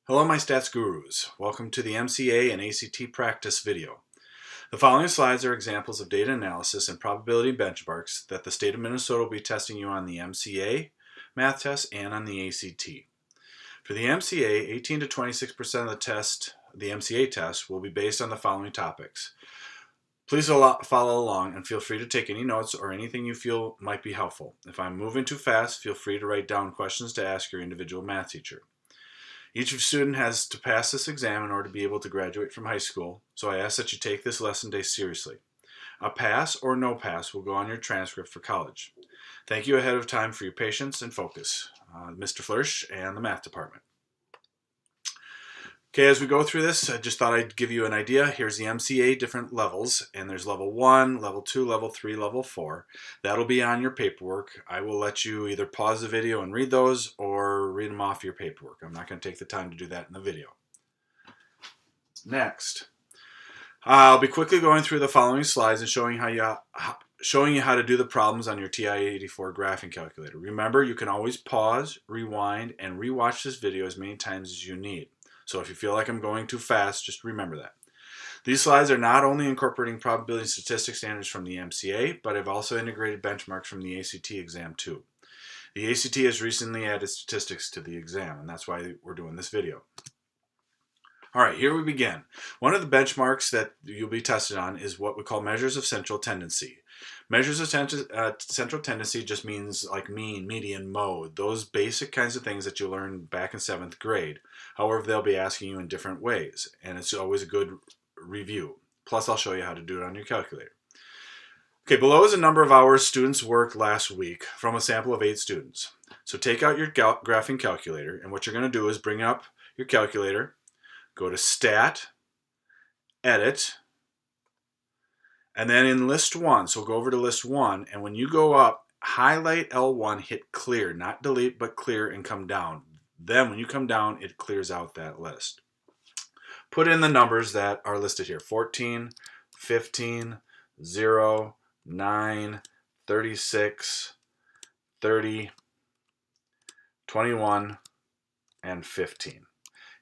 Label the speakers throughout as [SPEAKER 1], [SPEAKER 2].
[SPEAKER 1] Hello my stats gurus. Welcome to the MCA and ACT practice video. The following slides are examples of data analysis and probability benchmarks that the state of Minnesota will be testing you on the MCA math test and on the ACT. For the MCA, 18 to 26% of the test, the MCA test, will be based on the following topics. Please follow along and feel free to take any notes or anything you feel might be helpful. If I'm moving too fast, feel free to write down questions to ask your individual math teacher. Each student has to pass this exam in order to be able to graduate from high school, so I ask that you take this lesson day seriously. A pass or no pass will go on your transcript for college. Thank you ahead of time for your patience and focus. Mr. Flirsch and the math department. Okay, as we go through this, I just thought I'd give you an idea. Here's the MCA different levels, and there's level 1, level 2, level 3, level 4. That'll be on your paperwork. I will let you either pause the video and read those or read them off your paperwork. I'm not going to take the time to do that in the video. Next, I'll be quickly going through the following slides and showing you how to do the problems on your TI-84 graphing calculator. Remember, you can always pause, rewind, and rewatch this video as many times as you need. So if you feel like I'm going too fast, just remember that. These slides are not only incorporating probability and statistics standards from the MCA, but I've also integrated benchmarks from the ACT exam too. The ACT has recently added statistics to the exam, and that's why we're doing this video. All right, here we begin. One of the benchmarks that you'll be tested on is what we call measures of central tendency. Measures of central tendency just means like mean, median, mode, those basic kinds of things that you learned back in 7th grade. However, they'll be asking you in different ways, and it's always a good review. Plus, I'll show you how to do it on your calculator. Okay, below is a number of hours students worked last week from a sample of 8 students. So take out your graphing calculator, and what you're going to do is bring up your calculator, go to Stat, Edit, and then in list 1, so go over to list 1, and when you go up, highlight L1, hit clear, not delete, but clear, and come down. Then when you come down, it clears out that list. Put in the numbers that are listed here: 14, 15, 0, 9, 36, 30, 21, and 15.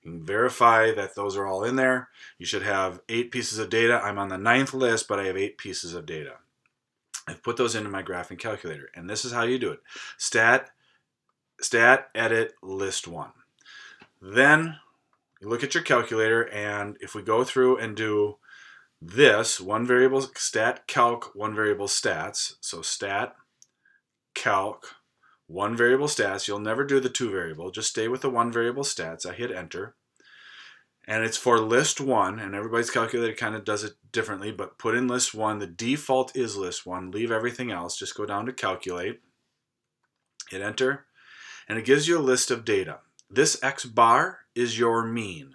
[SPEAKER 1] You can verify that those are all in there. You should have 8 pieces of data. I'm on the 9th list, but I have 8 pieces of data. I've put those into my graphing calculator, and this is how you do it. Stat, edit, list 1. Then you look at your calculator, and if we go through and do this, one variable stat, calc, one variable stats. So stat, calc, one variable stats. You'll never do the 2 variable. Just stay with the 1 variable stats. I hit enter. And it's for list 1, and everybody's calculator kind of does it differently, but put in list 1. The default is list 1. Leave everything else. Just go down to calculate, hit enter, and it gives you a list of data. This X bar is your mean.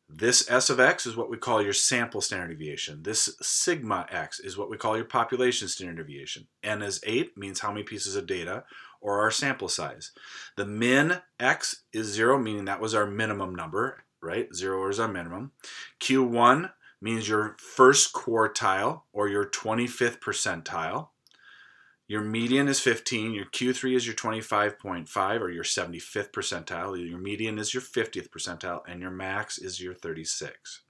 [SPEAKER 1] This S of X is what we call your sample standard deviation. This sigma X is what we call your population standard deviation. N is 8, means how many pieces of data, or our sample size. The min X is 0, meaning that was our minimum number, right? 0 is our minimum. Q1 means your first quartile, or your 25th percentile. Your median is 15, your Q3 is your 25.5 or your 75th percentile, your median is your 50th percentile, and your max is your 36.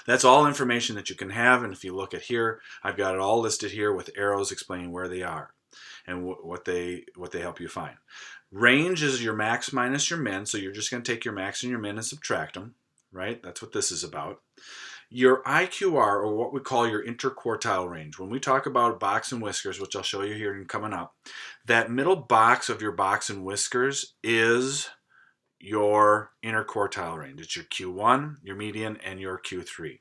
[SPEAKER 1] That's all information that you can have, and if you look at here, I've got it all listed here with arrows explaining where they are and what they help you find. Range is your max minus your min, so you're just going to take your max and your min and subtract them, right? That's what this is about. Your IQR, or what we call your interquartile range. When we talk about box and whiskers, which I'll show you here and coming up, that middle box of your box and whiskers is your interquartile range. It's your Q1, your median, and your Q3.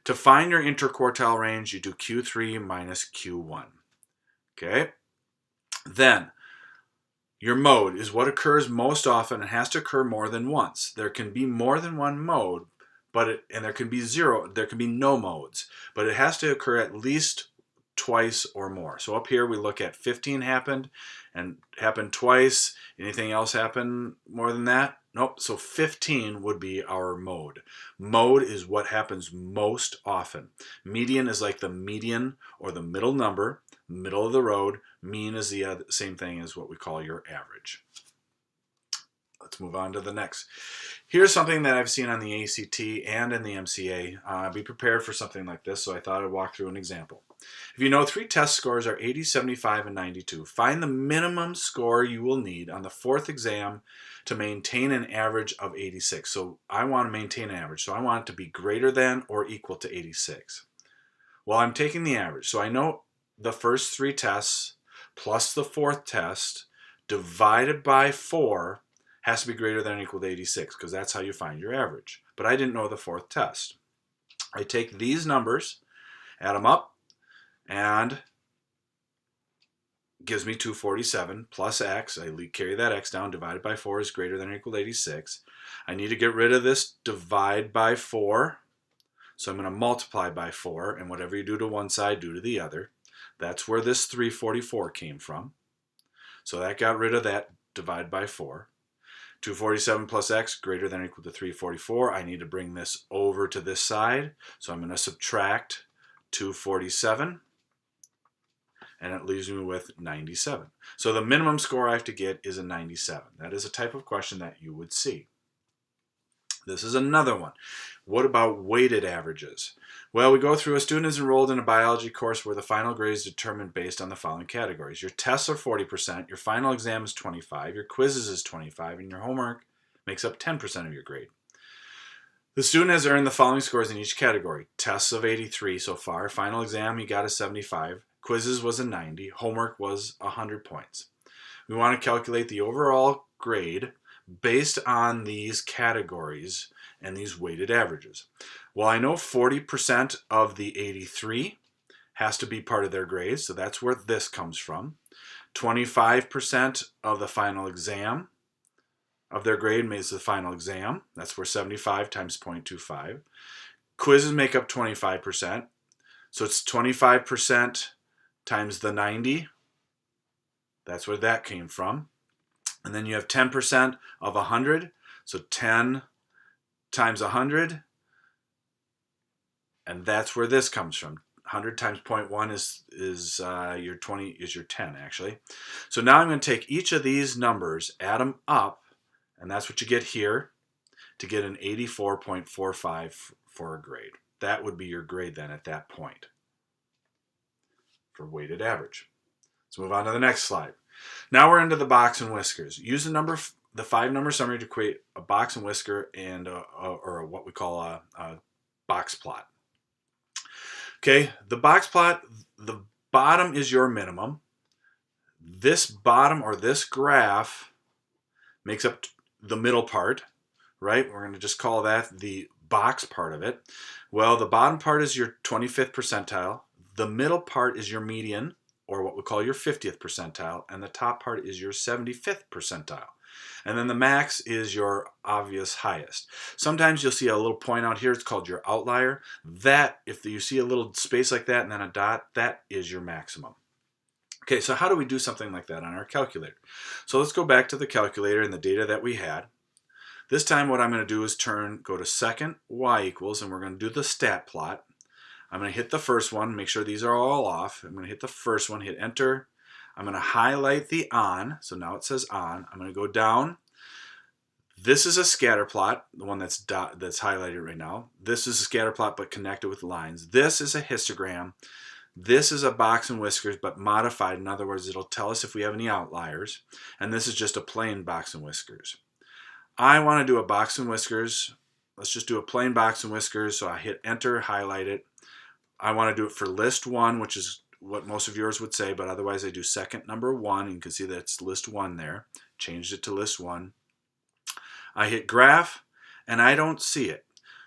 [SPEAKER 1] To find your interquartile range, you do Q3 minus Q1. Okay? Then, your mode is what occurs most often and has to occur more than once. There can be more than one mode, and there can be no modes, but it has to occur at least twice or more. So up here we look at 15 happened twice. Anything else happen more than that? Nope. So 15 would be our mode. Mode is what happens most often. Median is like the median or the middle number, middle of the road. Mean is the same thing as what we call your average. Let's move on to the next. Here's something that I've seen on the ACT and in the MCA. Be prepared for something like this, so I thought I'd walk through an example. If you know 3 test scores are 80, 75, and 92, find the minimum score you will need on the 4th exam to maintain an average of 86. So I want to maintain an average, so I want it to be greater than or equal to 86. Well, I'm taking the average, so I know the first 3 tests plus the 4th test divided by 4 has to be greater than or equal to 86, because that's how you find your average. But I didn't know the 4th test. I take these numbers, add them up, and gives me 247 plus x. I carry that x down, divided by 4 is greater than or equal to 86. I need to get rid of this divide by 4. So I'm going to multiply by 4, and whatever you do to one side, do to the other. That's where this 344 came from. So that got rid of that divide by 4. 247 plus x greater than or equal to 344. I need to bring this over to this side. So I'm going to subtract 247. And it leaves me with 97. So the minimum score I have to get is a 97. That is a type of question that you would see. This is another one. What about weighted averages? Well, we go through a student is enrolled in a biology course where the final grade is determined based on the following categories. Your tests are 40%, your final exam is 25%, your quizzes is 25%, and your homework makes up 10% of your grade. The student has earned the following scores in each category. Tests of 83 so far, final exam he got a 75, quizzes was a 90, homework was 100 points. We want to calculate the overall grade based on these categories and these weighted averages. Well, I know 40% of the 83 has to be part of their grade, so that's where this comes from. 25% of the final exam of their grade makes the final exam. That's where 75 times 0.25. Quizzes make up 25%, so it's 25% times the 90. That's where that came from. And then you have 10% of 100, so 10 times 100, and that's where this comes from. 100 times 0.1 is your 20 is your 10 actually. So now I'm going to take each of these numbers, add them up, and that's what you get here to get an 84.45 for a grade. That would be your grade then at that point for weighted average. Let's move on to the next slide. Now we're into the box and whiskers. Use the 5-number summary to create a box and whisker and or what we call a box plot. Okay, the box plot, the bottom is your minimum. This bottom or this graph makes up the middle part, right? We're going to just call that the box part of it. Well, the bottom part is your 25th percentile. The middle part is your median, or what we call your 50th percentile, and the top part is your 75th percentile. And then the max is your obvious highest. Sometimes you'll see a little point out here, it's called your outlier. That, if you see a little space like that and then a dot, that is your maximum. Okay, so how do we do something like that on our calculator? So let's go back to the calculator and the data that we had. This time what I'm going to do is go to second y equals, and we're going to do the stat plot. I'm going to hit the first one, make sure these are all off. I'm going to hit the first one, hit enter. I'm going to highlight the on, so now it says on. I'm going to go down. This is a scatter plot, the one that's highlighted right now. This is a scatter plot but connected with lines. This is a histogram. This is a box and whiskers but modified. In other words, it'll tell us if we have any outliers. And this is just a plain box and whiskers. I want to do a box and whiskers. Let's just do a plain box and whiskers. So I hit enter, highlight it. I want to do it for list 1, which is what most of yours would say, but otherwise I do second number 1, and you can see that it's list 1 there. Changed it to list 1. I hit graph, and I don't see it.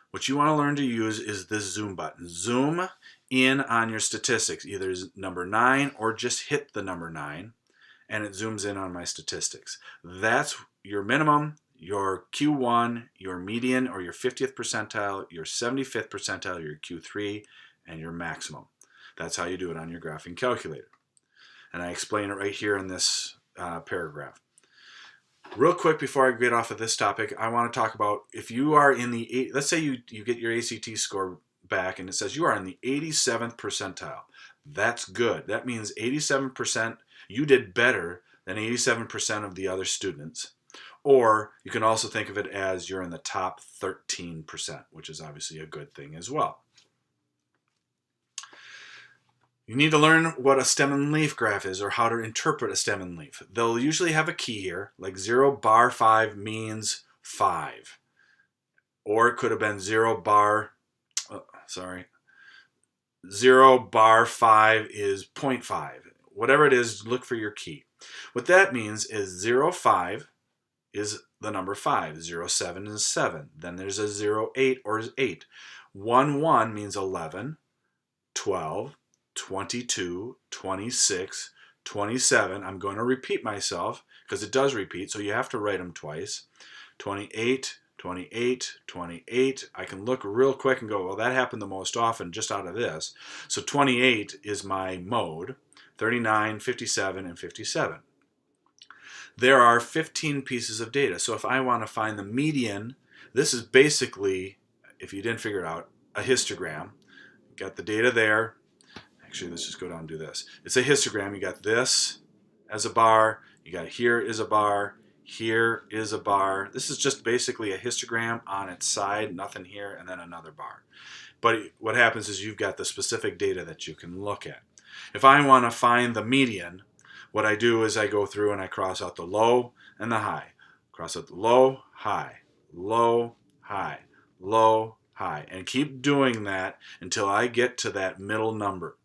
[SPEAKER 1] What you want to learn to use is this zoom button. Zoom in on your statistics, either number 9 or just hit the number 9, and it zooms in on my statistics. That's your minimum, your Q1, your median or your 50th percentile, your 75th percentile, your Q3, and your maximum. That's how you do it on your graphing calculator. And I explain it right here in this paragraph. Real quick before I get off of this topic, I want to talk about if you are in the, let's say you get your ACT score back and it says you are in the 87th percentile. That's good. That means 87%, you did better than 87% of the other students. Or you can also think of it as you're in the top 13%, which is obviously a good thing as well. You need to learn what a stem and leaf graph is, or how to interpret a stem and leaf. They'll usually have a key here, like 0 bar 5 means 5. Or it could have been 0 bar 5 is 0.5. Whatever it is, look for your key. What that means is 0, 5 is the number 5. 0, 7 is 7. Then there's a 0, 8 or 8. 1, 1 means 11, 12, 22, 26, 27. I'm going to repeat myself because it does repeat, so you have to write them twice. 28, 28, 28. I can look real quick and go, well, that happened the most often just out of this. So 28 is my mode. 39, 57, and 57. There are 15 pieces of data. So if I want to find the median, this is basically, if you didn't figure it out, a histogram. You got the data there. Actually, let's just go down and do this. It's a histogram. You got this as a bar. You got here is a bar. Here is a bar. This is just basically a histogram on its side, nothing here, and then another bar. But what happens is you've got the specific data that you can look at. If I want to find the median, what I do is I go through and I cross out the low and the high. Cross out the low, high, low, high, low, high, and keep doing that until I get to that middle number.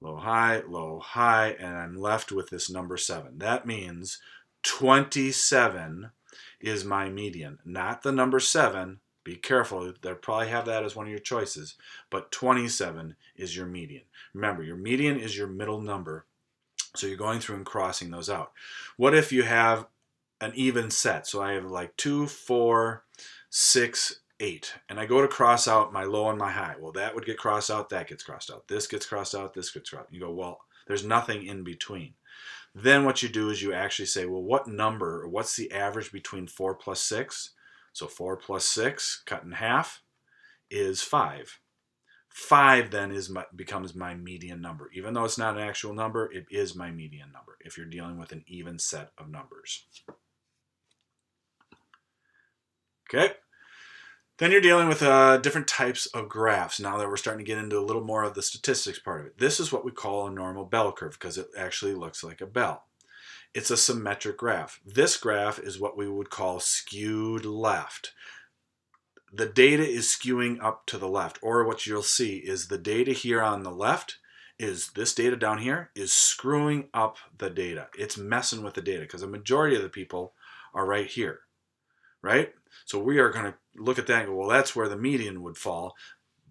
[SPEAKER 1] Low, high, and I'm left with this number 7. That means 27 is my median, not the number 7. Be careful, they'll probably have that as one of your choices, but 27 is your median. Remember, your median is your middle number, so you're going through and crossing those out. What if you have an even set? So I have like 2, 4, 6, 8, and I go to cross out my low and my high. Well, that would get crossed out, that gets crossed out, this gets crossed out, this gets crossed out. You go, well, there's nothing in between. Then what you do is you actually say, well, what number, or what's the average between 4 plus 6? So 4 plus 6 cut in half is 5. 5 then becomes my median number. Even though it's not an actual number, it is my median number if you're dealing with an even set of numbers. Okay. Then you're dealing with different types of graphs. Now that we're starting to get into a little more of the statistics part of it. This is what we call a normal bell curve because it actually looks like a bell. It's a symmetric graph. This graph is what we would call skewed left. The data is skewing up to the left, or what you'll see is the data here on the left is this data down here is screwing up the data. It's messing with the data because the majority of the people are right here, right? So we are going to look at that and go, well, that's where the median would fall.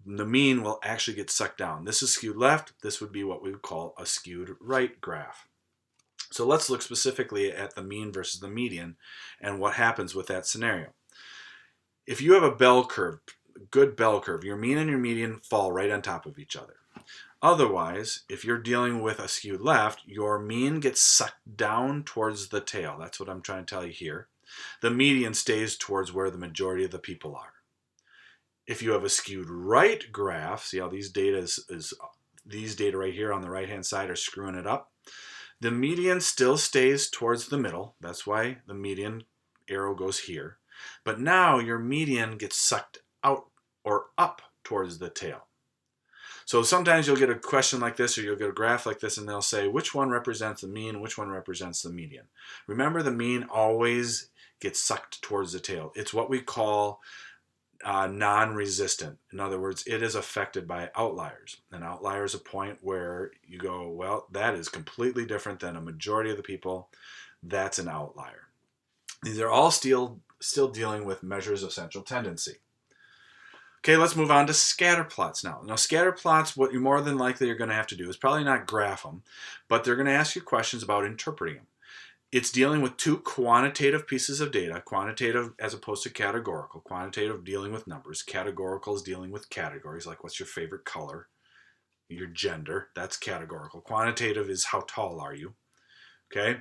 [SPEAKER 1] The mean will actually get sucked down. This is skewed left. This would be what we would call a skewed right graph. So let's look specifically at the mean versus the median and what happens with that scenario. If you have a bell curve, good bell curve, your mean and your median fall right on top of each other. Otherwise, if you're dealing with a skewed left, your mean gets sucked down towards the tail. That's what I'm trying to tell you here. The median stays towards where the majority of the people are. If you have a skewed right graph, see how these data these data right here on the right hand side are screwing it up. The median still stays towards the middle. That's why the median arrow goes here. But now your median gets sucked out or up towards the tail. So sometimes you'll get a question like this, or you'll get a graph like this, and they'll say, which one represents the mean, which one represents the median? Remember, the mean always gets sucked towards the tail. It's what we call non-resistant. In other words, it is affected by outliers. An outlier is a point where you go, well, that is completely different than a majority of the people. That's an outlier. These are all still dealing with measures of central tendency. Okay, let's move on to scatter plots now. Now, scatter plots, what you're more than likely are going to have to do is probably not graph them, but they're going to ask you questions about interpreting them. It's dealing with two quantitative pieces of data, quantitative as opposed to categorical. Quantitative dealing with numbers, categorical is dealing with categories, like what's your favorite color, your gender, that's categorical. Quantitative is how tall are you, okay?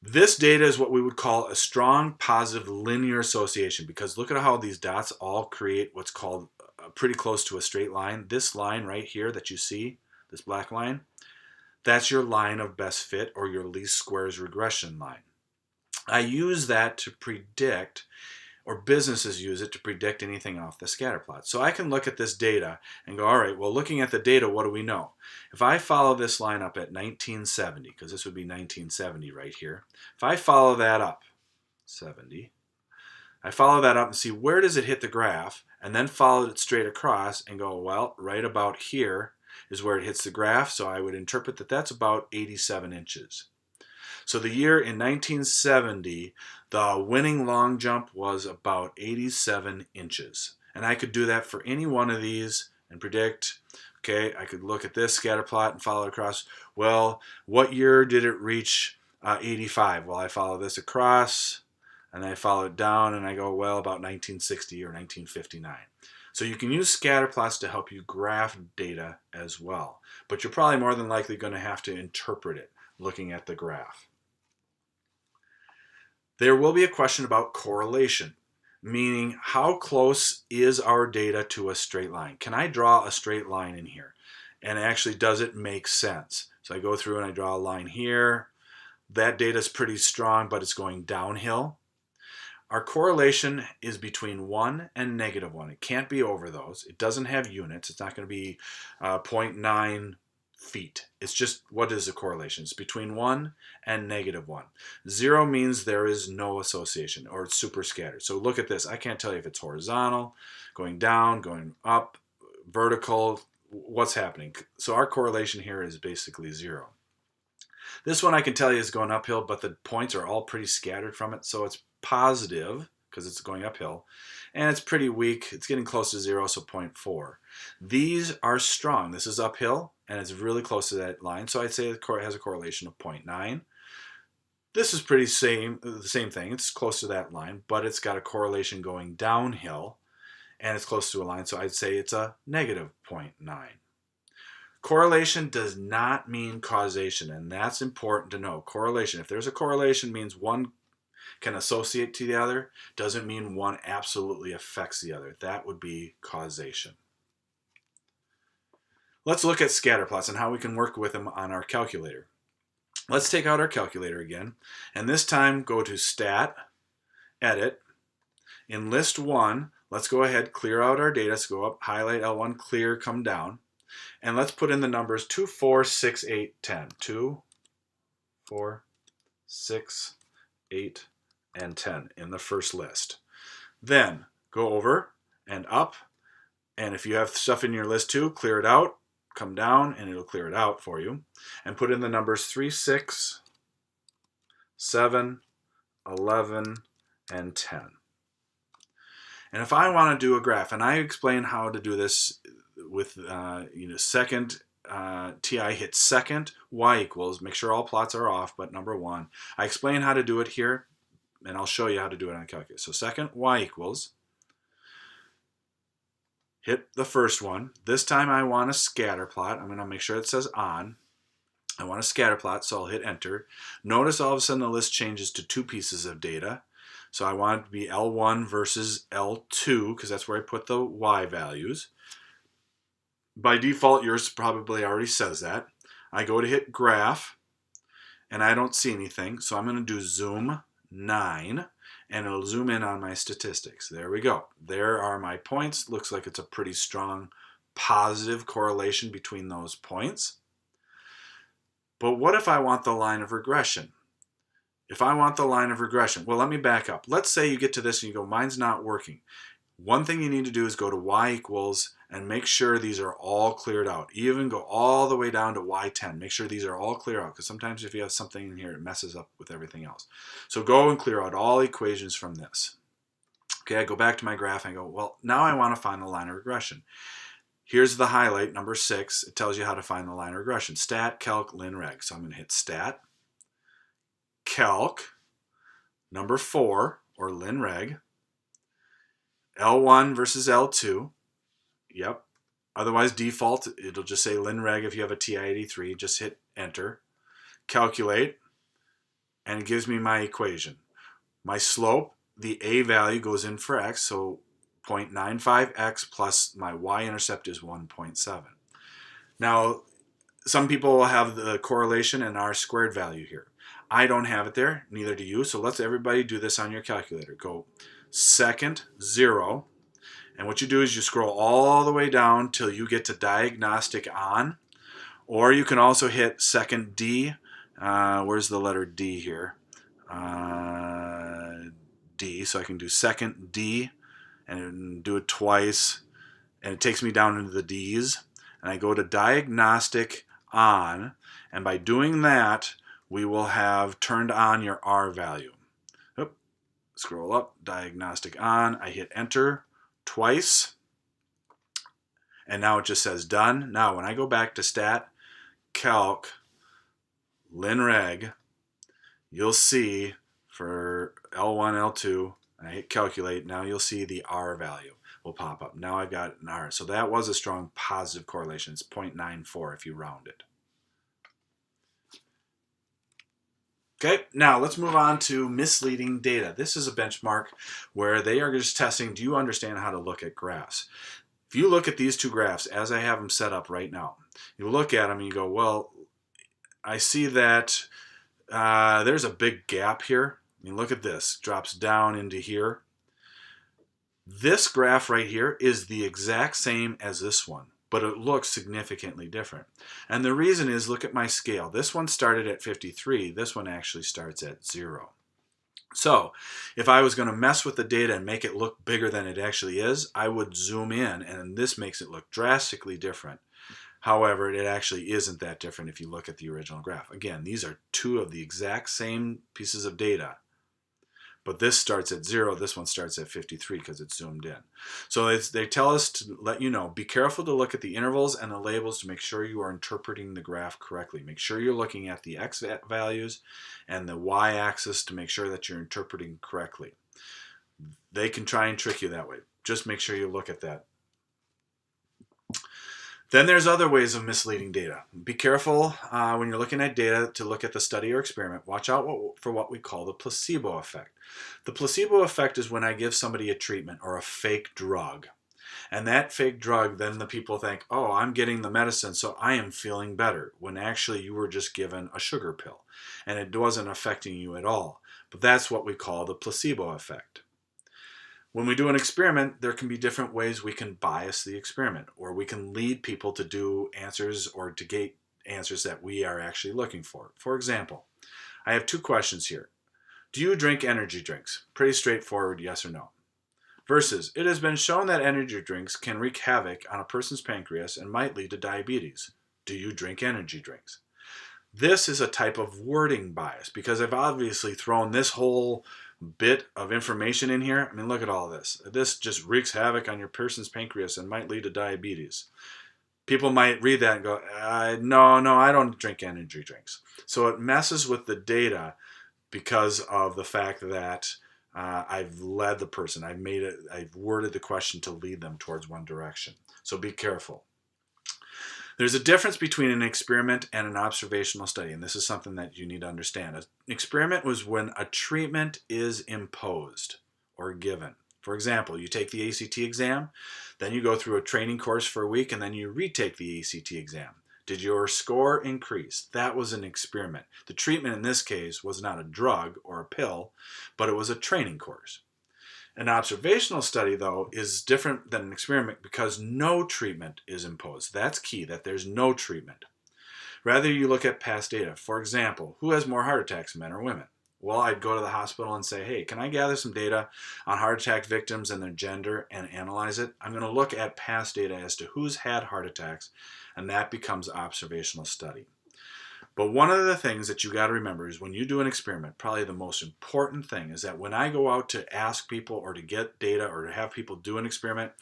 [SPEAKER 1] This data is what we would call a strong positive linear association, because look at how these dots all create what's called pretty close to a straight line. This line right here that you see, this black line, that's your line of best fit or your least squares regression line. I use that to predict, or businesses use it to predict anything off the scatter plot. So I can look at this data and go, all right, well, looking at the data, what do we know? If I follow this line up at 1970, because this would be 1970 right here, if I follow that up, 70, I follow that up and see where does it hit the graph, and then follow it straight across and go, well, right about here is where it hits the graph, so I would interpret that that's about 87 inches. So the year in 1970, the winning long jump was about 87 inches. And I could do that for any one of these and predict, okay, I could look at this scatter plot and follow it across. Well, what year did it reach 85? Well, I follow this across, and I follow it down, and I go, well, about 1960 or 1959. So you can use scatter plots to help you graph data as well. But you're probably more than likely going to have to interpret it looking at the graph. There will be a question about correlation, meaning how close is our data to a straight line? Can I draw a straight line in here? And actually, does it make sense? So I go through and I draw a line here. That data is pretty strong, but it's going downhill. Our correlation is between 1 and -1. It can't be over those. It doesn't have units. It's not going to be 0.9 feet. It's just, what is the correlation? It's between 1 and -1. 0 means there is no association, or it's super scattered. So look at this. I can't tell you if it's horizontal, going down, going up, vertical, what's happening. So our correlation here is basically 0. This one I can tell you is going uphill, but the points are all pretty scattered from it, so it's positive because it's going uphill, and it's pretty weak. It's getting close to 0, so 0.4. These are strong. This is uphill, and it's really close to that line, so I'd say it has a correlation of 0.9. This is the same thing. It's close to that line, but it's got a correlation going downhill, and it's close to a line, so I'd say it's a -0.9. Correlation does not mean causation, and that's important to know. Correlation, if there's a correlation, means one can associate to the other, doesn't mean one absolutely affects the other. That would be causation. Let's look at scatter plots and how we can work with them on our calculator. Let's take out our calculator again, and this time go to Stat, Edit. In List 1, let's go ahead, clear out our data. So go up, highlight L1, clear, come down. And let's put in the numbers 2, 4, 6, 8, 10. 2, 4, 6, 8, and 10 in the first list. Then go over and up, and if you have stuff in your list too, clear it out, come down, and it'll clear it out for you. And put in the numbers 3, 6, 7, 11, and 10. And if I want to do a graph, and I explain how to do this with second, TI hits second, Y equals, make sure all plots are off, but number 1. I explain how to do it here, and I'll show you how to do it on a calculator. So second, Y equals, hit the first one. This time I want a scatter plot. I'm going to make sure it says on. I want a scatter plot, so I'll hit enter. Notice all of a sudden the list changes to 2 pieces of data. So I want it to be L1 versus L2, because that's where I put the Y values. By default, yours probably already says that. I go to hit graph, and I don't see anything, so I'm going to do zoom 9, and it'll zoom in on my statistics. There we go. There are my points. Looks like it's a pretty strong positive correlation between those points. But what if I want the line of regression? If I want the line of regression, well, let me back up. Let's say you get to this and you go, mine's not working. One thing you need to do is go to Y equals and make sure these are all cleared out. Even go all the way down to Y10. Make sure these are all clear out, because sometimes if you have something in here, it messes up with everything else. So go and clear out all equations from this. Okay, I go back to my graph and I go, well, now I want to find the line of regression. Here's the highlight, number 6. It tells you how to find the line of regression. Stat, calc, lin, reg. So I'm going to hit stat, calc, number 4, or lin, reg, L1 versus L2. Yep. Otherwise, default, it'll just say lin, reg if you have a TI-83. Just hit enter. Calculate, and it gives me my equation. My slope, the A value goes in for x, so 0.95x plus my y-intercept is 1.7. Now, Some people will have the correlation and R squared value here. I don't have it there, neither do you, so let's everybody do this on your calculator. Go second, 0, and what you do is you scroll all the way down till you get to diagnostic on, or you can also hit second D. Where's the letter D here? D, so I can do second D and do it twice, and it takes me down into the D's, and I go to diagnostic on, and by doing that, we will have turned on your R value. Oop, scroll up, diagnostic on, I hit enter twice, and now it just says done. Now when I go back to stat, calc, linreg, you'll see for L1, L2, and I hit calculate, now you'll see the R value will pop up. Now I've got an R. So that was a strong positive correlation. It's 0.94 if you round it. Okay, now let's move on to misleading data. This is a benchmark where they are just testing, do you understand how to look at graphs? If you look at these two graphs as I have them set up right now, you look at them and you go, well, I see that there's a big gap here. I mean, look at this, drops down into here. This graph right here is the exact same as this one, but it looks significantly different. And the reason is, look at my scale. This one started at 53. This one actually starts at 0. So if I was going to mess with the data and make it look bigger than it actually is, I would zoom in, and this makes it look drastically different. However, it actually isn't that different if you look at the original graph. Again, these are two of the exact same pieces of data, but this starts at 0, this one starts at 53 because it's zoomed in. So they tell us to let you know, be careful to look at the intervals and the labels to make sure you are interpreting the graph correctly. Make sure you're looking at the X values and the Y axis to make sure that you're interpreting correctly. They can try and trick you that way. Just make sure you look at that. Then there's other ways of misleading data. Be careful when you're looking at data to look at the study or experiment. Watch out for what we call the placebo effect. The placebo effect is when I give somebody a treatment or a fake drug. And that fake drug, then the people think, oh, I'm getting the medicine, so I am feeling better, when actually you were just given a sugar pill and it wasn't affecting you at all. But that's what we call the placebo effect. When we do an experiment, there can be different ways we can bias the experiment, or we can lead people to do answers or to get answers that we are actually looking for. For example, I have two questions here. Do you drink energy drinks? Pretty straightforward, yes or no. Versus, it has been shown that energy drinks can wreak havoc on a person's pancreas and might lead to diabetes. Do you drink energy drinks? This is a type of wording bias because I've obviously thrown this whole bit of information in here. I mean, look at all this. This just wreaks havoc on your person's pancreas and might lead to diabetes. People might read that and go, no, I don't drink energy drinks. So it messes with the data because of the fact that I've led the person. I've worded the question to lead them towards one direction. So be careful. There's a difference between an experiment and an observational study, and this is something that you need to understand. An experiment was when a treatment is imposed or given. For example, you take the ACT exam, then you go through a training course for a week, and then you retake the ACT exam. Did your score increase? That was an experiment. The treatment in this case was not a drug or a pill, but it was a training course. An observational study, though, is different than an experiment because no treatment is imposed. That's key, that there's no treatment. Rather, you look at past data. For example, who has more heart attacks, men or women? Well, I'd go to the hospital and say, hey, can I gather some data on heart attack victims and their gender and analyze it? I'm going to look at past data as to who's had heart attacks, and that becomes observational study. But one of the things that you got to remember is when you do an experiment, probably the most important thing is that when I go out to ask people or to get data or to have people do an experiment,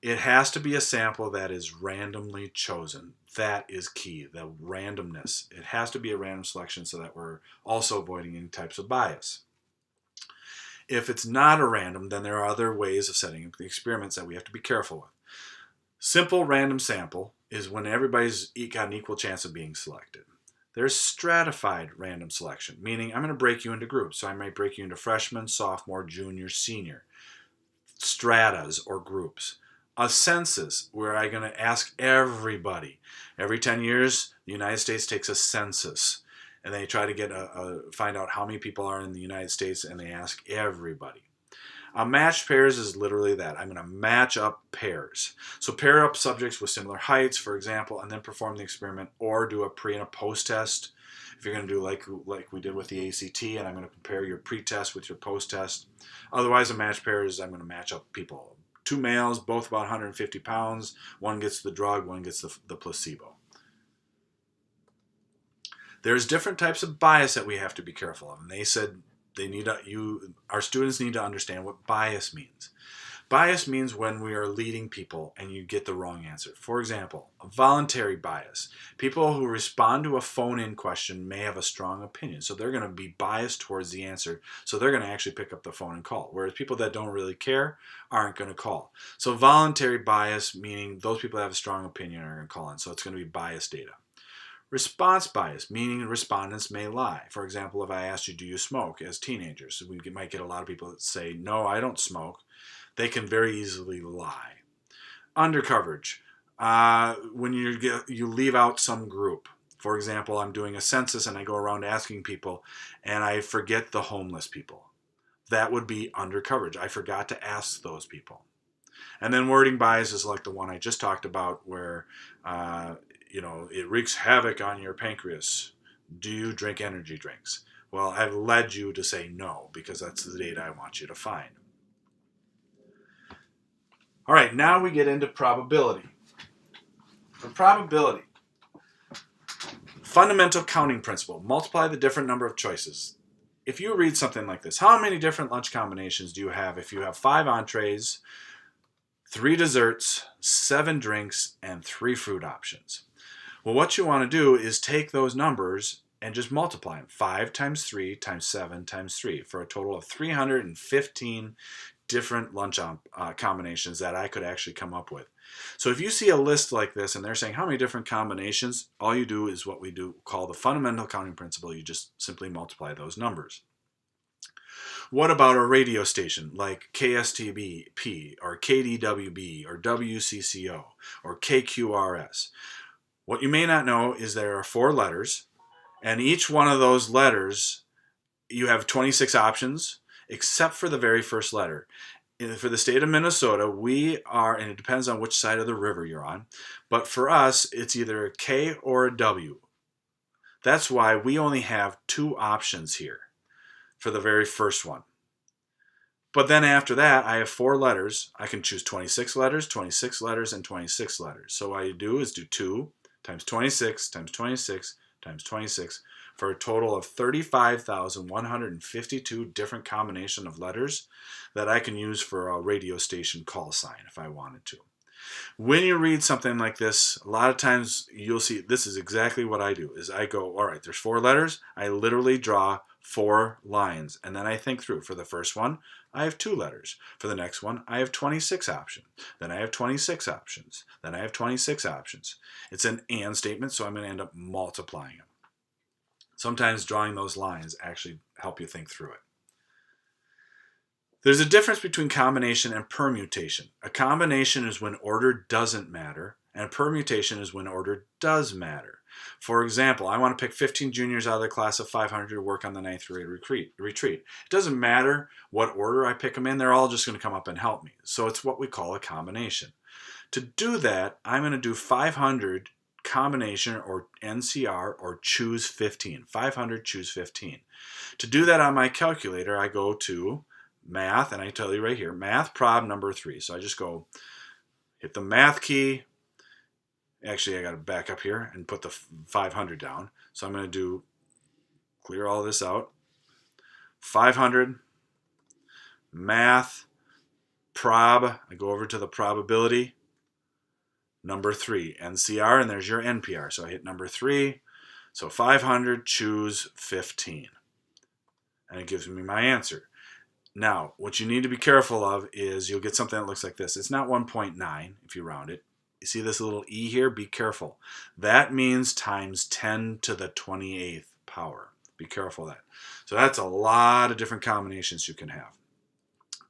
[SPEAKER 1] it has to be a sample that is randomly chosen. That is key, the randomness. It has to be a random selection so that we're also avoiding any types of bias. If it's not a random, then there are other ways of setting up the experiments that we have to be careful with. Simple random sample is when everybody's got an equal chance of being selected. There's stratified random selection, meaning I'm going to break you into groups. So I might break you into freshman, sophomore, junior, senior. Stratas or groups. A census, where I'm going to ask everybody. Every 10 years, the United States takes a census, and they try to find out how many people are in the United States, and they ask everybody. A matched pairs is literally that. I'm going to match up pairs. So pair up subjects with similar heights, for example, and then perform the experiment, or do a pre and a post test. If you're going to do like we did with the ACT, and I'm going to compare your pre-test with your post-test. Otherwise, a matched pair is I'm going to match up people. 2 males, both about 150 pounds. One gets the drug, one gets the placebo. There's different types of bias that we have to be careful of, and they said our students need to understand what bias means. Bias means when we are leading people and you get the wrong answer. For example, a voluntary bias. People who respond to a phone-in question may have a strong opinion, so they're going to be biased towards the answer, so they're going to actually pick up the phone and call, whereas people that don't really care aren't going to call. So voluntary bias, meaning those people that have a strong opinion are going to call in, so it's going to be biased data. Response bias, meaning respondents may lie. For example, if I asked you, do you smoke, as teenagers, we might get a lot of people that say, no, I don't smoke. They can very easily lie. Undercoverage, when you leave out some group. For example, I'm doing a census and I go around asking people and I forget the homeless people. That would be undercoverage. I forgot to ask those people. And then wording bias is like the one I just talked about where it wreaks havoc on your pancreas. Do you drink energy drinks? Well, I've led you to say no because that's the data I want you to find. All right, now we get into probability. For probability, fundamental counting principle. Multiply the different number of choices. If you read something like this, how many different lunch combinations do you have if you have 5 entrees, 3 desserts, 7 drinks, and 3 fruit options? Well, what you want to do is take those numbers and just multiply them. 5 times 3 times 7 times 3 for a total of 315 different lunch combinations that I could actually come up with. So if you see a list like this and they're saying how many different combinations, all you do is what we call the fundamental counting principle. You just simply multiply those numbers. What about a radio station like KSTB or KDWB or WCCO or KQRS? What you may not know is there are 4 letters, and each one of those letters, you have 26 options, except for the very first letter. For the state of Minnesota, and it depends on which side of the river you're on, but for us, it's either a K or a W. That's why we only have 2 options here for the very first one. But then after that, I have 4 letters. I can choose 26 letters, 26 letters, and 26 letters. So what I do is do 2 times 26 times 26 times 26 for a total of 35,152 different combination of letters that I can use for a radio station call sign if I wanted to. When you read something like this, a lot of times you'll see this is exactly what I do. Is I go, all right, there's 4 letters. I literally draw 4 lines, and then I think through. For the first one, I have 2 letters. For the next one, I have 26 options. Then I have 26 options. Then I have 26 options. It's an and statement, so I'm going to end up multiplying them. Sometimes drawing those lines actually help you think through it. There's a difference between combination and permutation. A combination is when order doesn't matter, and permutation is when order does matter. For example, I want to pick 15 juniors out of the class of 500 to work on the 9th grade retreat. It doesn't matter what order I pick them in, they're all just going to come up and help me. So it's what we call a combination. To do that, I'm going to do 500 combination or NCR or choose 15. 500 choose 15. To do that on my calculator, I go to math, and I tell you right here, math prob number 3. So I just go hit the math key. Actually, I got to back up here and put the 500 down. So I'm going to clear all this out. 500, math, prob. I go over to the probability. Number 3, NCR, and there's your NPR. So I hit number 3. So 500, choose 15. And it gives me my answer. Now, what you need to be careful of is you'll get something that looks like this. It's not 1.9 if you round it. You see this little e here? Be careful. That means times 10 to the 28th power. Be careful of that. So that's a lot of different combinations you can have.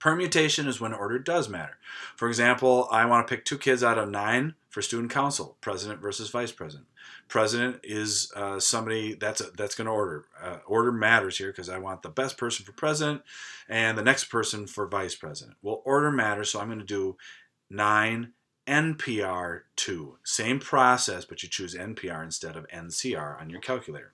[SPEAKER 1] Permutation is when order does matter. For example, I want to pick 2 kids out of 9 for student council, president versus vice president. President is somebody that's going to order. Order matters here because I want the best person for president and the next person for vice president. Well, order matters, so I'm going to do 9 NPR 2. Same process, but you choose NPR instead of NCR on your calculator.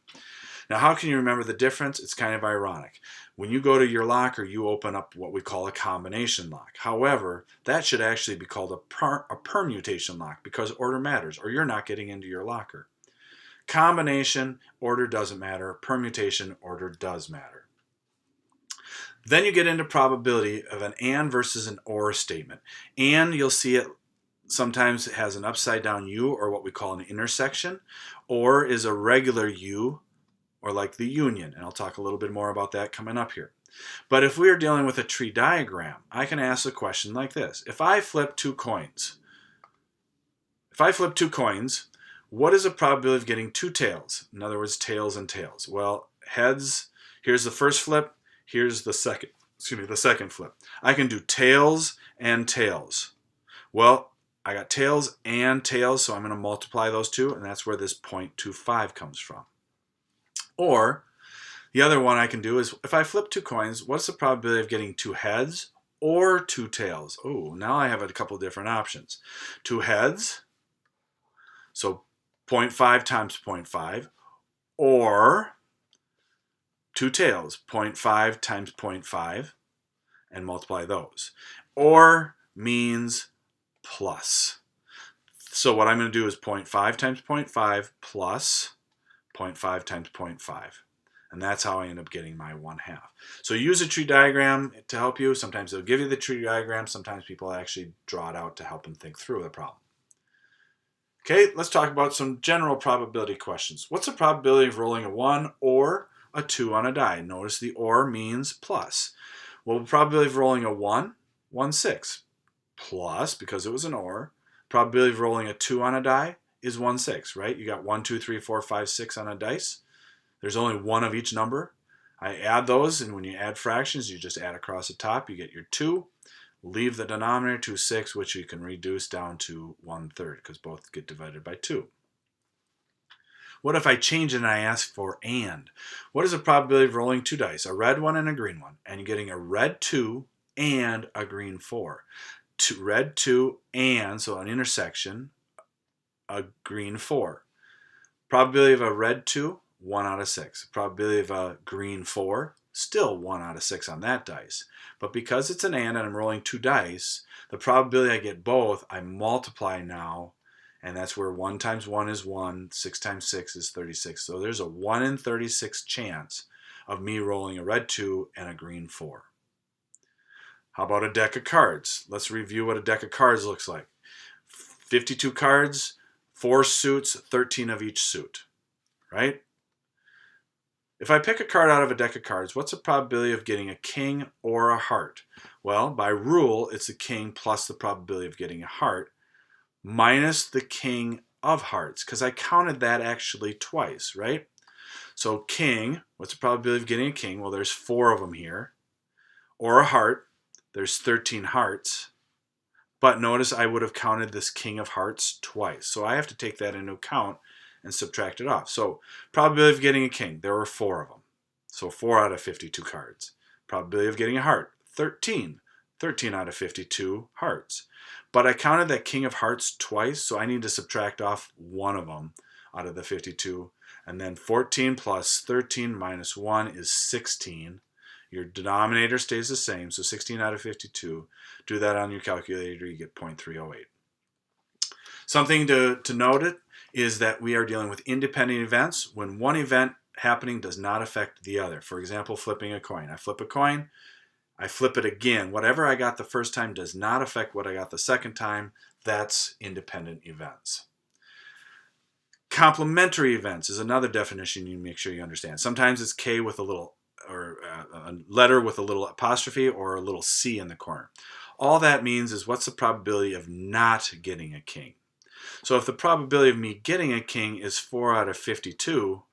[SPEAKER 1] Now, how can you remember the difference? It's kind of ironic. When you go to your locker, you open up what we call a combination lock. However, that should actually be called a permutation lock because order matters, or you're not getting into your locker. Combination, order doesn't matter. Permutation, order does matter. Then you get into probability of an and versus an or statement. And you'll see it sometimes it has an upside down U, or what we call an intersection, or is a regular U, or like the union, and I'll talk a little bit more about that coming up here. But if we are dealing with a tree diagram, I can ask a question like this. If I flip 2 coins, what is the probability of getting 2 tails? In other words, tails and tails. Well, heads, here's the first flip, here's the second flip. I can do tails and tails. Well, I got tails and tails, so I'm going to multiply those 2, and that's where this 0.25 comes from. Or the other one I can do is if I flip 2 coins, what's the probability of getting 2 heads or 2 tails? Oh, now I have a couple different options. 2 heads, so 0.5 times 0.5, or 2 tails, 0.5 times 0.5, and multiply those. Or means plus. So what I'm going to do is 0.5 times 0.5 plus 0.5 times 0.5. And that's how I end up getting my 1/2. So use a tree diagram to help you. Sometimes they'll give you the tree diagram. Sometimes people actually draw it out to help them think through the problem. Okay, let's talk about some general probability questions. What's the probability of rolling a 1 or a 2 on a die? Notice the or means plus. Well, the probability of rolling a 1, 1/6. Plus, because it was an or, probability of rolling a 2 on a die is 1/6, right? You got 1, 2, 3, 4, 5, 6 on a dice. There's only one of each number. I add those, and when you add fractions, you just add across the top. You get your 2. Leave the denominator to 6, which you can reduce down to 1/3 because both get divided by 2. What if I change it and I ask for and? What is the probability of rolling 2 dice, a red one and a green one, and you're getting a red 2 and a green 4? Red 2 and, so an intersection, a green 4. Probability of a red 2, 1 out of 6. Probability of a green 4, still 1 out of 6 on that dice. But because it's an and I'm rolling 2 dice, the probability I get both, I multiply now, and that's where 1 times 1 is 1, 6 times 6 is 36. So there's a 1 in 36 chance of me rolling a red 2 and a green 4. How about a deck of cards? Let's review what a deck of cards looks like. 52 cards, 4 suits, 13 of each suit, right? If I pick a card out of a deck of cards, what's the probability of getting a king or a heart? Well, by rule, it's a king plus the probability of getting a heart minus the king of hearts, because I counted that actually twice, right? So king, what's the probability of getting a king? Well, there's 4 of them here. Or a heart, there's 13 hearts. But notice I would have counted this king of hearts twice. So I have to take that into account and subtract it off. So probability of getting a king, there were 4 of them. So 4 out of 52 cards. Probability of getting a heart, 13. 13 out of 52 hearts. But I counted that king of hearts twice, so I need to subtract off 1 of them out of the 52. And then 14 plus 13 minus 1 is 16. Your denominator stays the same, so 16 out of 52. Do that on your calculator, you get 0.308. Something to note is that we are dealing with independent events when one event happening does not affect the other. For example, flipping a coin. I flip a coin, I flip it again. Whatever I got the first time does not affect what I got the second time. That's independent events. Complementary events is another definition you make sure you understand. Sometimes it's K with a little, or a letter with a little apostrophe or a little C in the corner. All that means is what's the probability of not getting a king? So if the probability of me getting a king is 4 out of 52,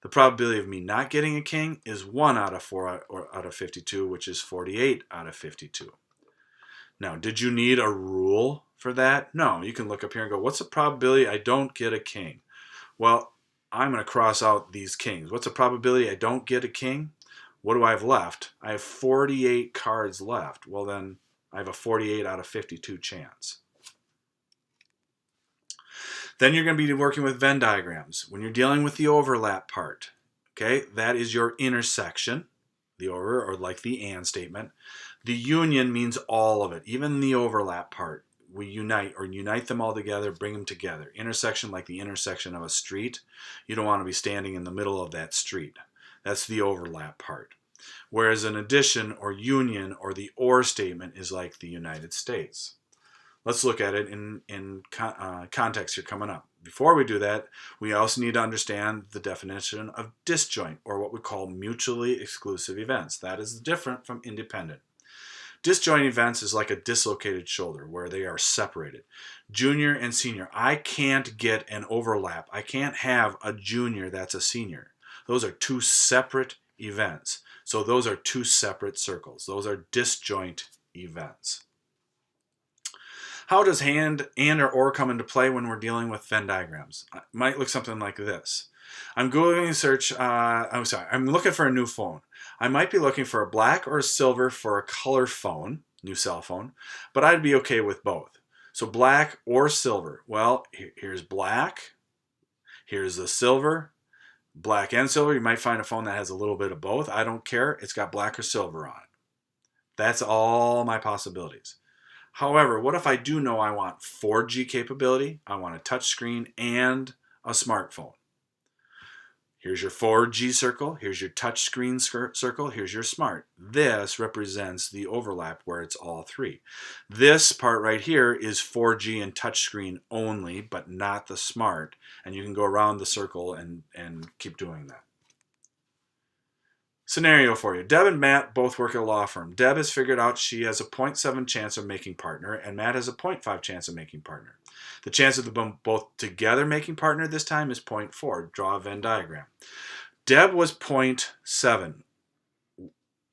[SPEAKER 1] The probability of me not getting a king is 1 out of 4 or out of 52, which is 48 out of 52. Now, did you need a rule for that? No, you can look up here and go, what's the probability I don't get a king? Well, I'm going to cross out these kings. What's the probability I don't get a king? What do I have left? I have 48 cards left. Well, then I have a 48 out of 52 chance. Then you're going to be working with Venn diagrams. When you're dealing with the overlap part, okay, that is your intersection, the or like the and statement. The union means all of it, even the overlap part. We unite them all together, bring them together. Intersection, like the intersection of a street. You don't want to be standing in the middle of that street. That's the overlap part. Whereas an addition or union or the or statement is like the United States. Let's look at it in context here coming up. Before we do that, we also need to understand the definition of disjoint, or what we call mutually exclusive events. That is different from independent. Disjoint events is like a dislocated shoulder where they are separated. Junior and senior. I can't get an overlap. I can't have a junior that's a senior. Those are two separate events. So those are two separate circles. Those are disjoint events. How does and or come into play when we're dealing with Venn diagrams? It might look something like this. I'm going to search, I'm looking for a new phone. I might be looking for a black or a silver for a color phone, new cell phone, but I'd be okay with both. So black or silver. Well, here's black, here's the silver, black and silver. You might find a phone that has a little bit of both. I don't care. It's got black or silver on it. That's all my possibilities. However, what if I do know I want 4G capability, I want a touch screen and a smartphone? Here's your 4G circle, here's your touch screen circle, here's your smart. This represents the overlap where it's all three. This part right here is 4G and touch screen only, but not the smart. And you can go around the circle and keep doing that. Scenario for you. Deb and Matt both work at a law firm. Deb has figured out she has a 0.7 chance of making partner, and Matt has a 0.5 chance of making partner. The chance of them both together making partner this time is 0.4. Draw a Venn diagram. Deb was 0.7.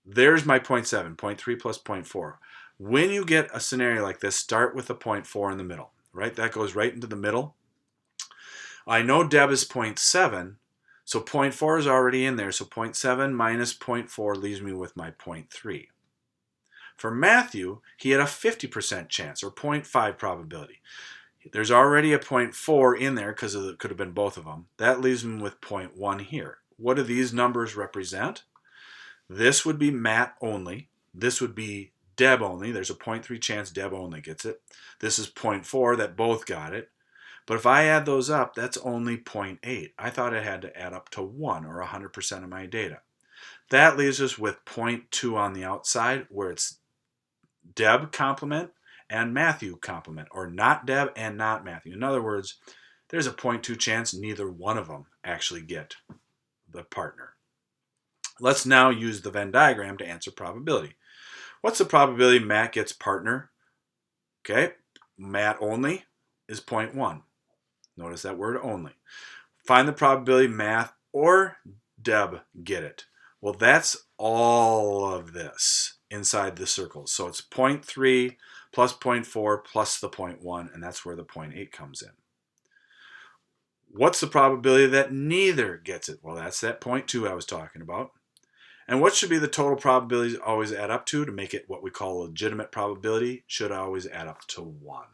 [SPEAKER 1] There's my 0.7, 0.3 plus 0.4. When you get a scenario like this, start with a 0.4 in the middle, right? That goes right into the middle. I know Deb is 0.7. So 0.4 is already in there, so 0.7 minus 0.4 leaves me with my 0.3. For Matthew, he had a 50% chance, or 0.5 probability. There's already a 0.4 in there because it could have been both of them. That leaves him with 0.1 here. What do these numbers represent? This would be Matt only. This would be Deb only. There's a 0.3 chance Deb only gets it. This is 0.4 that both got it. But if I add those up, that's only 0.8. I thought it had to add up to 1, or 100% of my data. That leaves us with 0.2 on the outside, where it's Deb complement and Matthew complement, or not Deb and not Matthew. In other words, there's a 0.2 chance neither one of them actually get the partner. Let's now use the Venn diagram to answer probability. What's the probability Matt gets partner? Okay, Matt only is 0.1. Notice that word only. Find the probability Matt or Deb get it. Well, that's all of this inside the circle. So it's 0.3 plus 0.4 plus the 0.1, and that's where the 0.8 comes in. What's the probability that neither gets it? Well, that's that 0.2 I was talking about. And what should be the total probability always add up to make it what we call a legitimate probability? Should always add up to 1.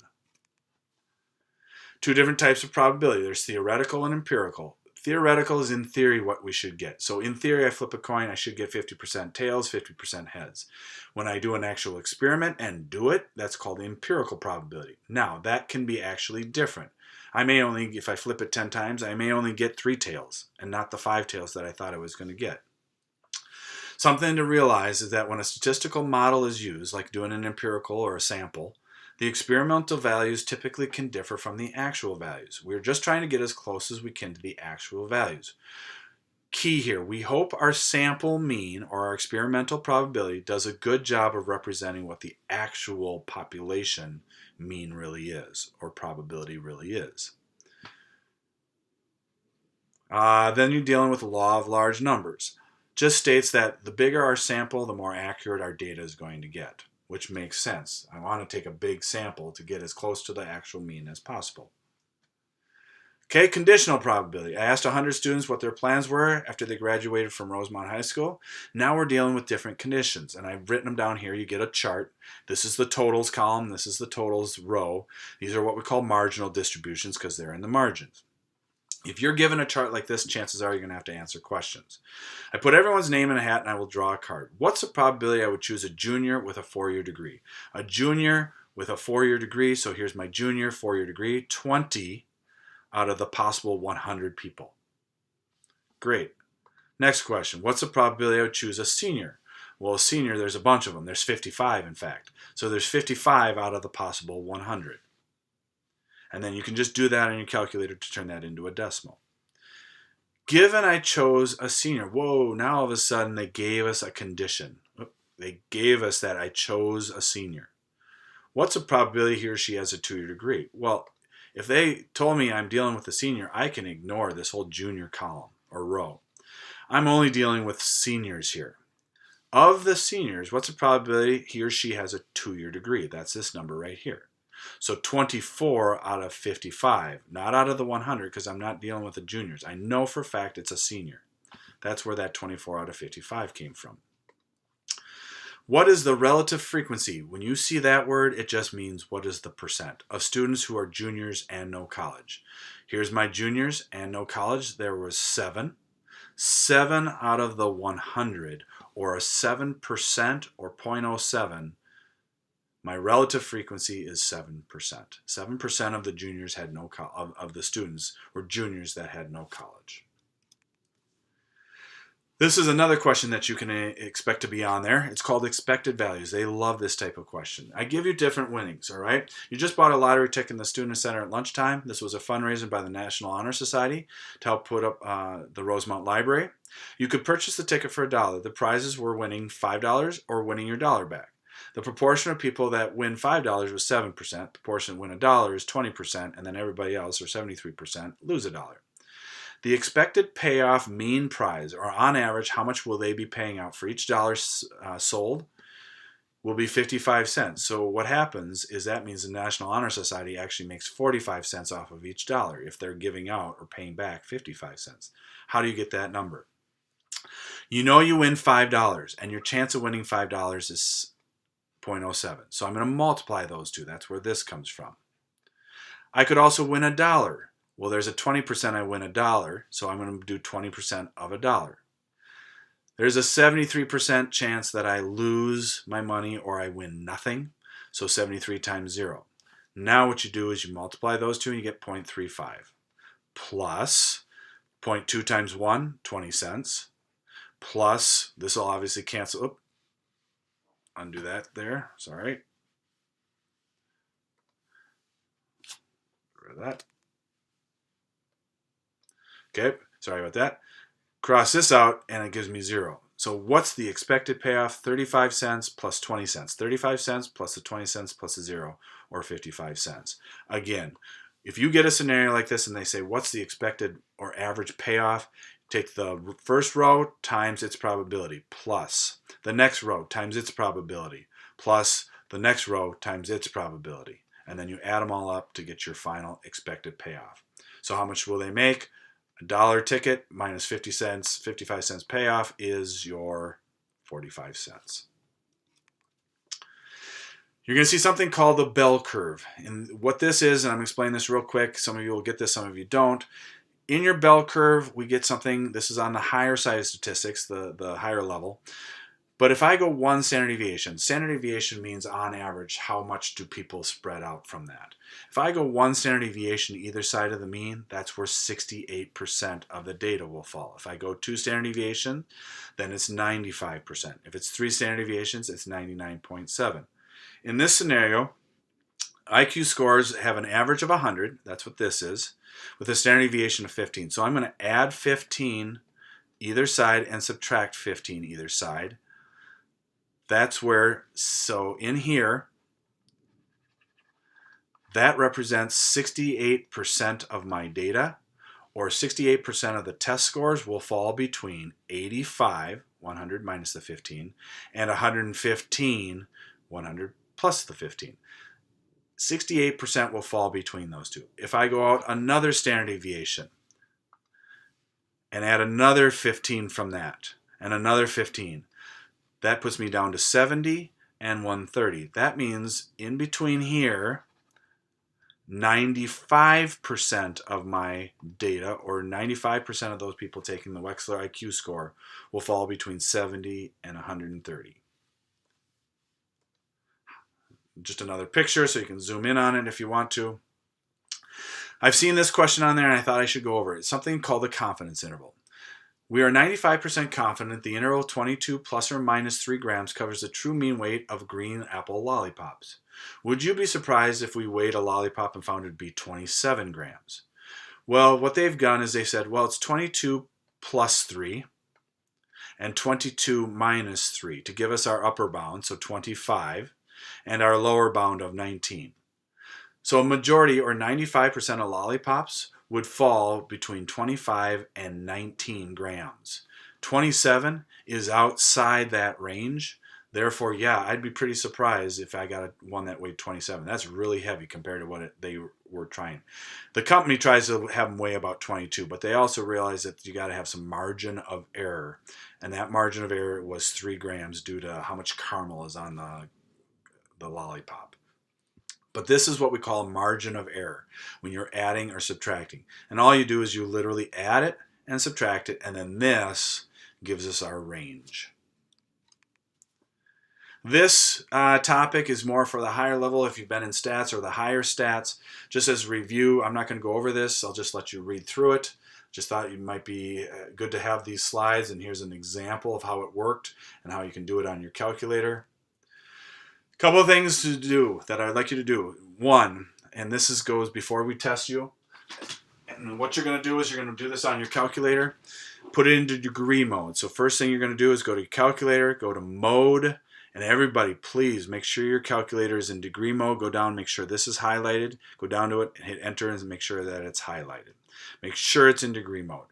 [SPEAKER 1] Two different types of probability. There's theoretical and empirical. Theoretical is in theory what we should get. So in theory, I flip a coin, I should get 50% tails, 50% heads. When I do an actual experiment and do it, that's called empirical probability. Now, that can be actually different. I may only, if I flip it 10 times, I may only get 3 tails and not the 5 tails that I thought I was going to get. Something to realize is that when a statistical model is used, like doing an empirical or a sample, the experimental values typically can differ from the actual values. We're just trying to get as close as we can to the actual values. Key here, we hope our sample mean or our experimental probability does a good job of representing what the actual population mean really is, or probability really is. Then you're dealing with the law of large numbers. Just states that the bigger our sample, the more accurate our data is going to get, which makes sense. I want to take a big sample to get as close to the actual mean as possible. Okay, conditional probability. I asked 100 students what their plans were after they graduated from Rosemount High School. Now we're dealing with different conditions, and I've written them down here. You get a chart. This is the totals column. This is the totals row. These are what we call marginal distributions because they're in the margins. If you're given a chart like this, chances are you're going to have to answer questions. I put everyone's name in a hat and I will draw a card. What's the probability I would choose a junior with a 4-year degree? A junior with a 4-year degree, so here's my junior 4-year degree, 20 out of the possible 100 people. Great. Next question. What's the probability I would choose a senior? Well, a senior, there's a bunch of them. There's 55, in fact. So there's 55 out of the possible 100. And then you can just do that on your calculator to turn that into a decimal. Given I chose a senior, whoa, now all of a sudden they gave us a condition. They gave us that I chose a senior. What's the probability he or she has a 2-year degree? Well, if they told me I'm dealing with a senior, I can ignore this whole junior column or row. I'm only dealing with seniors here. Of the seniors, what's the probability he or she has a 2-year degree? That's this number right here. So 24 out of 55, not out of the 100 because I'm not dealing with the juniors. I know for a fact it's a senior. That's where that 24 out of 55 came from. What is the relative frequency? When you see that word, it just means what is the percent of students who are juniors and no college. Here's my juniors and no college. There was 7. 7 out of the 100, or a 7% or 0.07. My relative frequency is 7%. 7% of the juniors had no of the students were juniors that had no college. This is another question that you can expect to be on there. It's called expected values. They love this type of question. I give you different winnings, all right? You just bought a lottery ticket in the Student Center at lunchtime. This was a fundraiser by the National Honor Society to help put up the Rosemount Library. You could purchase the ticket for $1. The prizes were winning $5 or winning your dollar back. The proportion of people that win $5 was 7%. The proportion that win $1 is 20%, and then everybody else, or 73%, lose $1. The expected payoff mean prize, or on average, how much will they be paying out for each dollar sold, will be 55 cents. So what happens is that means the National Honor Society actually makes 45 cents off of each dollar if they're giving out or paying back 55 cents. How do you get that number? You know you win $5, and your chance of winning $5 is 0.07. So I'm going to multiply those two. That's where this comes from. I could also win $1. Well, there's a 20% I win $1, so I'm going to do 20% of $1. There's a 73% chance that I lose my money or I win nothing, so 73 times 0. Now what you do is you multiply those two and you get 0.35 plus 0.2 times 1, 20 cents, plus, this will obviously cancel, undo that there, sorry. Get rid of that. Okay, sorry about that. Cross this out and it gives me 0. So what's the expected payoff? 35 cents plus 20 cents. 35 cents plus the 20 cents plus a 0, or 55 cents. Again, if you get a scenario like this and they say, what's the expected or average payoff? Take the first row times its probability plus the next row times its probability plus the next row times its probability. And then you add them all up to get your final expected payoff. So how much will they make? $1 ticket minus 50 cents, 55 cents payoff is your 45 cents. You're going to see something called the bell curve. And what this is, and I'm explaining this real quick, some of you will get this, some of you don't. In your bell curve, we get something, this is on the higher side of statistics, the higher level. But if I go 1 standard deviation means on average, how much do people spread out from that? If I go 1 standard deviation either side of the mean, that's where 68% of the data will fall. If I go 2 standard deviation, then it's 95%. If it's 3 standard deviations, it's 99.7. In this scenario, IQ scores have an average of 100, that's what this is, with a standard deviation of 15. So I'm going to add 15 either side and subtract 15 either side. That's where, so in here, that represents 68% of my data, or 68% of the test scores will fall between 85, 100 minus the 15, and 115, 100 plus the 15. 68% will fall between those two. If I go out another standard deviation and add another 15 from that, and another 15, that puts me down to 70 and 130. That means in between here, 95% of my data, or 95% of those people taking the Wechsler IQ score, will fall between 70 and 130. Just another picture so you can zoom in on it if you want to. I've seen this question on there and I thought I should go over it. It's something called the confidence interval. We are 95% confident the interval 22 plus or minus 3 grams covers the true mean weight of green apple lollipops. Would you be surprised if we weighed a lollipop and found it to be 27 grams? Well, what they've done is they said, well, it's 22 plus 3 and 22 minus 3 to give us our upper bound, so 25, and our lower bound of 19. So a majority, or 95% of lollipops, would fall between 25 and 19 grams. 27 is outside that range. Therefore, yeah, I'd be pretty surprised if I got one that weighed 27. That's really heavy compared to what they were trying. The company tries to have them weigh about 22, but they also realize that you got to have some margin of error. And that margin of error was 3 grams due to how much caramel is on the lollipop. But this is what we call a margin of error when you're adding or subtracting. And all you do is you literally add it and subtract it, and then this gives us our range. This topic is more for the higher level if you've been in stats or the higher stats. Just as a review, I'm not going to go over this. I'll just let you read through it. Just thought it might be good to have these slides, and here's an example of how it worked and how you can do it on your calculator. A couple of things to do that I'd like you to do. One, and this goes before we test you. And what you're going to do is you're going to do this on your calculator. Put it into degree mode. So first thing you're going to do is go to your calculator, go to mode, and everybody, please make sure your calculator is in degree mode. Go down, make sure this is highlighted. Go down to it and hit enter and make sure that it's highlighted. Make sure it's in degree mode.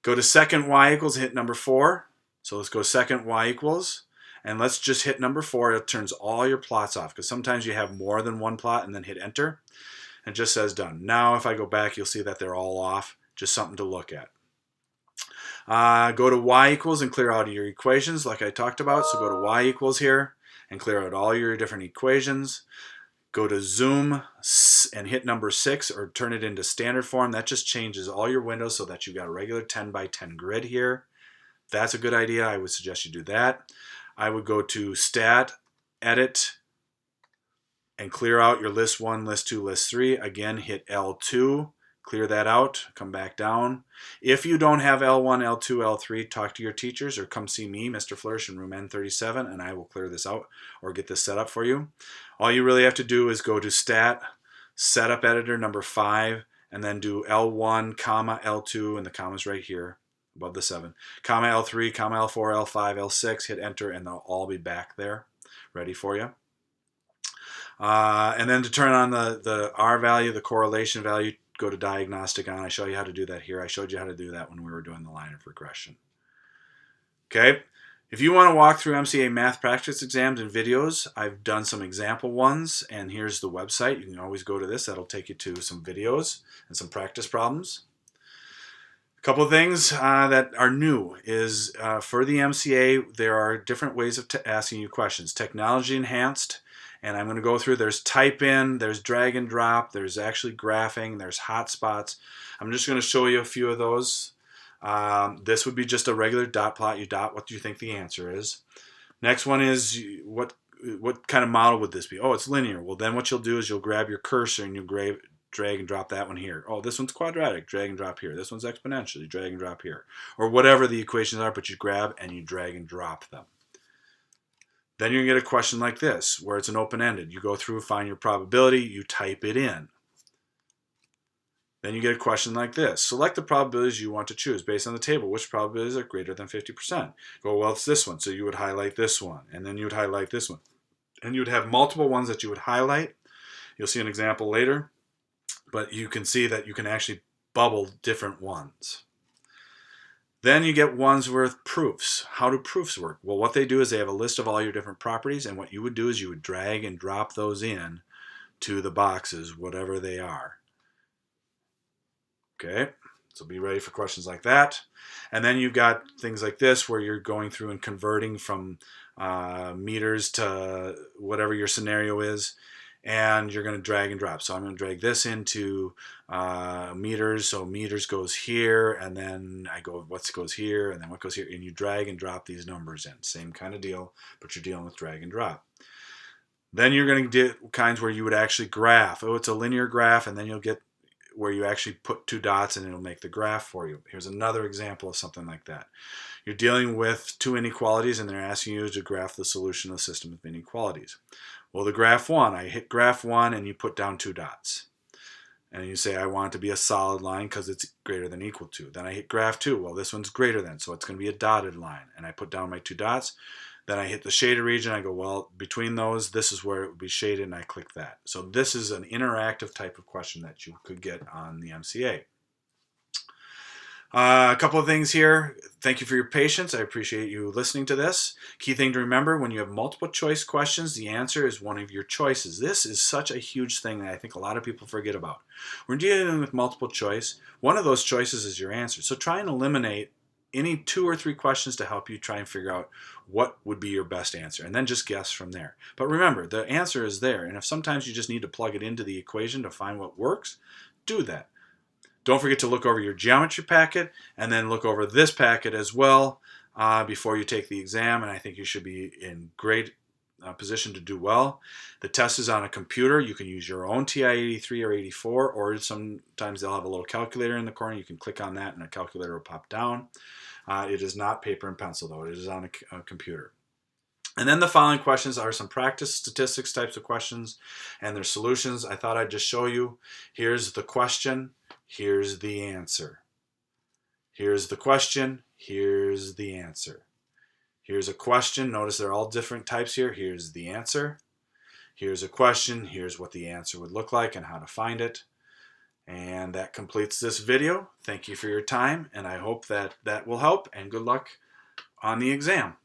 [SPEAKER 1] Go to second y equals, hit number 4. So let's go second y equals. And let's just hit number 4. It turns all your plots off because sometimes you have more than one plot, and then hit enter. And it just says done. Now if I go back, you'll see that they're all off. Just something to look at. Go to y equals and clear out your equations like I talked about. So go to y equals here and clear out all your different equations. Go to zoom and hit number 6 or turn it into standard form. That just changes all your windows so that you've got a regular 10 by 10 grid here. That's a good idea. I would suggest you do that. I would go to Stat, Edit, and clear out your List 1, List 2, List 3. Again, hit L2, clear that out, come back down. If you don't have L1, L2, L3, talk to your teachers or come see me, Mr. Flourish, in room N37, and I will clear this out or get this set up for you. All you really have to do is go to Stat, Setup Editor number 5, and then do L1, comma, L2, and the comma's right here. Above the 7, comma L3, comma L4, L5, L6, hit enter, and they'll all be back there ready for you. And then to turn on the R value, the correlation value, go to diagnostic on. I show you how to do that here. I showed you how to do that when we were doing the line of regression. Okay, if you want to walk through MCA math practice exams and videos, I've done some example ones, and here's the website. You can always go to this. That'll take you to some videos and some practice problems. A couple of things that are new is for the MCA, there are different ways of asking you questions. Technology enhanced, and I'm going to go through, there's type in, there's drag and drop, there's actually graphing, there's hotspots. I'm just going to show you a few of those. This would be just a regular dot plot. You dot what do you think the answer is. Next one is what kind of model would this be? Oh, it's linear. Well, then what you'll do is you'll grab your cursor and you'll drag and drop that one here. Oh, this one's quadratic, drag and drop here. This one's exponential, you drag and drop here. Or whatever the equations are, but you grab and you drag and drop them. Then you're going to get a question like this, where it's an open-ended. You go through, find your probability, you type it in. Then you get a question like this. Select the probabilities you want to choose based on the table. Which probabilities are greater than 50%? Go, well, it's this one. So you would highlight this one, and then you would highlight this one. And you would have multiple ones that you would highlight. You'll see an example later. But you can see that you can actually bubble different ones. Then you get ones with proofs. How do proofs work? Well, what they do is they have a list of all your different properties, and what you would do is you would drag and drop those in to the boxes, whatever they are. Okay, so be ready for questions like that. And then you've got things like this where you're going through and converting from meters to whatever your scenario is, and you're going to drag and drop. So I'm going to drag this into meters, so meters goes here, and then I go what goes here, and then what goes here, and you drag and drop these numbers in. Same kind of deal, but you're dealing with drag and drop. Then you're going to get kinds where you would actually graph. Oh, it's a linear graph, and then you'll get where you actually put 2 dots and it'll make the graph for you. Here's another example of something like that. You're dealing with 2 inequalities, and they're asking you to graph the solution of the system of inequalities. Well, the graph 1, I hit graph 1 and you put down 2 dots. And you say I want it to be a solid line because it's greater than or equal to. Then I hit graph 2. Well, this one's greater than, so it's going to be a dotted line. And I put down my 2 dots. Then I hit the shaded region. I go, well, between those, this is where it would be shaded, and I click that. So this is an interactive type of question that you could get on the MCA. A couple of things here. Thank you for your patience. I appreciate you listening to this. Key thing to remember, when you have multiple choice questions, the answer is one of your choices. This is such a huge thing that I think a lot of people forget about. We're dealing with multiple choice. One of those choices is your answer. So try and eliminate any 2 or 3 questions to help you try and figure out what would be your best answer, and then just guess from there. But remember, the answer is there, and if sometimes you just need to plug it into the equation to find what works, do that. Don't forget to look over your geometry packet, and then look over this packet as well before you take the exam, and I think you should be in great position to do well. The test is on a computer. You can use your own TI-83 or 84, or sometimes they'll have a little calculator in the corner. You can click on that and a calculator will pop down. It is not paper and pencil, though. It is on a computer. And then the following questions are some practice statistics types of questions and their solutions. I thought I'd just show you. Here's the question. Here's the answer. Here's the question. Here's the answer. Here's a question. Notice they're all different types here. Here's the answer. Here's a question. Here's what the answer would look like and how to find it. And that completes this video. Thank you for your time, and I hope that will help, and good luck on the exam.